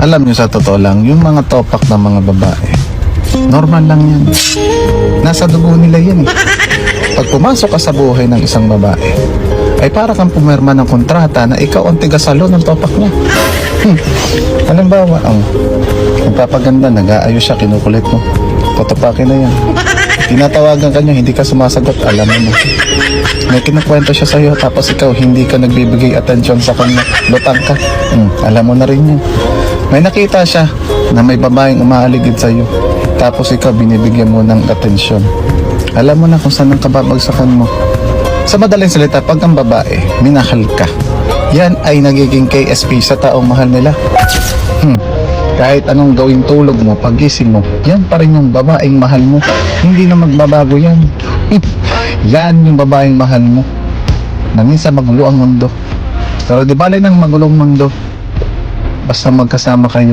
Alam nyo, sa totoo lang, yung mga topak ng mga babae, normal lang yan. Nasa dugo nila yan eh. Pag pumasok ka sa buhay ng isang babae, ay para kang pumirma ng kontrata na ikaw ang tigasalo ng topak niya. Halimbawa, ang nagpapaganda, nag-aayos siya, kinukulit mo. Tatapakin na yan. Tinatawagan ka niya, hindi ka sumasagot, alam mo na. May kinukwento siya sa'yo, tapos ikaw hindi ka nagbibigay atensyon sa kanya, lutang ka. Alam mo na rin yun. May nakita siya na may babaeng umaaligid sa'yo, tapos ikaw binibigyan mo ng atensyon. Alam mo na kung saan ang kababagsakan mo. Sa madaling salita, pag ang babae, minahal ka, yan ay nagiging KSP sa taong mahal nila. Kahit anong gawing tulog mo, pagising mo, yan pa rin yung babaeng mahal mo. Hindi na magbabago yan. Yan yung babaeng mahal mo. Na minsan magulo ang mundo. Pero di bale ng magulong mundo, basta magkasama kayo.